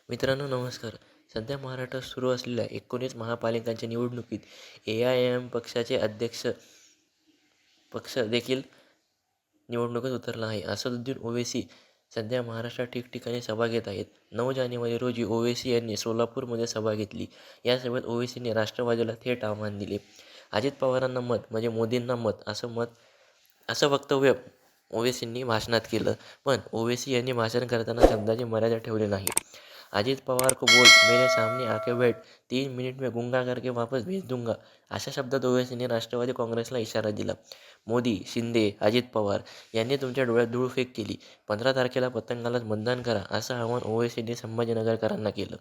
मित्रांनो नमस्कार. सध्या महाराष्ट्रात सुरू असलेल्या 19 महापालिकांच्या निवडणुकीत AIM पक्षाचे अध्यक्ष पक्ष देखील निवडणुकीत उतरला आहे. असदुद्दीन ओवैसी सध्या महाराष्ट्रात ठिकठिकाणी सभा घेत आहेत. 9 जानेवारी रोजी ओवैसी यांनी सोलापूरमध्ये सभा घेतली. या सभेत ओवैसींनी राष्ट्रवादीला थेट आव्हान दिले. अजित पवारांना मत म्हणजे मोदींना मत असं वक्तव्य ओवैसींनी भाषणात केलं. पण ओवैसी यांनी भाषण करताना शब्दाची मर्यादा ठेवली नाही. अजित पवार को बोल मेरे सामने आके बैठ 3 मिनिट में गुंगा करके वापस भेज दूंगा अशा शब्दात ओवैसींनी राष्ट्रवादी काँग्रेसला इशारा दिला. मोदी, शिंदे, अजित पवार यांनी तुमच्या डोळ्यात धूळफेक केली. 15 तारखेला पतंगालाच मतदान करा असं आवाहन ओवैसींनी संभाजीनगरकरांना केलं.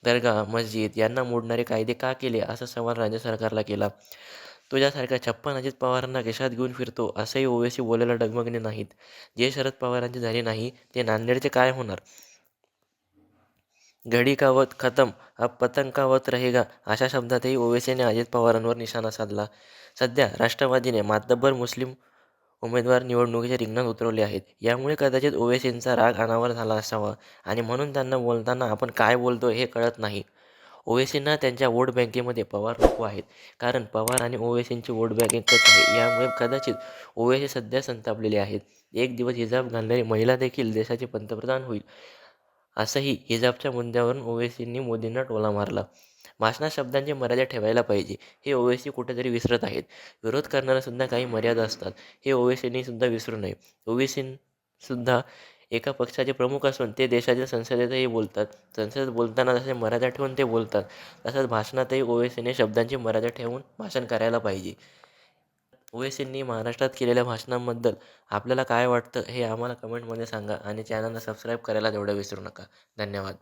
दर्गा, मस्जिद यांना मोडणारे कायदे का केले असा सवाल राज्य सरकारला केला. तुझ्यासारख्या 56 अजित पवारांना खिशात घेऊन फिरतो असंही ओवैसी बोलायला डगमगले नाहीत. जे शरद पवारांचे झाले नाही ते नांदेडचे काय होणार? घडी का वक्त खतम अब पतंग का वक्त रहेगा अशा शब्दातही ओवैसीने अजित पवारांवर निशाणा साधला. सध्या राष्ट्रवादीने मातब्बर मुस्लिम उमेदवार निवडणुकीच्या रिंगणात उतरवले आहेत. यामुळे कदाचित ओवैसींचा राग अनावर झाला असावा आणि म्हणून त्यांना बोलताना आपण काय बोलतो हे कळत नाही. ओवैसींना त्यांच्या वोट बँकेमध्ये पवार नको आहेत, कारण पवार आणि ओवैसींची वोट बँक एकच आहे. यामुळे कदाचित ओवैसी सध्या संतापलेले आहेत. एक दिवस हिजाब घालणारी महिला देखील देशाचे पंतप्रधान होईल असंही हिजाबच्या मुद्द्यावरून ओवैसींनी मोदींना टोला मारला. भाषणात शब्दांची मर्यादा ठेवायला पाहिजे हे ओवैसी कुठेतरी विसरत आहेत. विरोध करणाऱ्या सुद्धा काही मर्यादा असतात हे ओवैसींनी सुद्धा विसरू नये. ओवैसींसुद्धा एका पक्षाचे प्रमुख असून ते देशाच्या संसदेतही बोलतात. संसदेत बोलताना जसे मर्यादा ठेवून ते बोलतात तसंच भाषणातही ओवैसीने शब्दांची मर्यादा ठेवून भाषण करायला पाहिजे. ओवैसींनी महाराष्ट्रात केलेल्या भाषणांबद्दल आपल्याला काय वाटतं हे आम्हाला कमेंटमध्ये सांगा आणि चॅनलला सबस्क्राईब करायला तेवढं विसरू नका. धन्यवाद.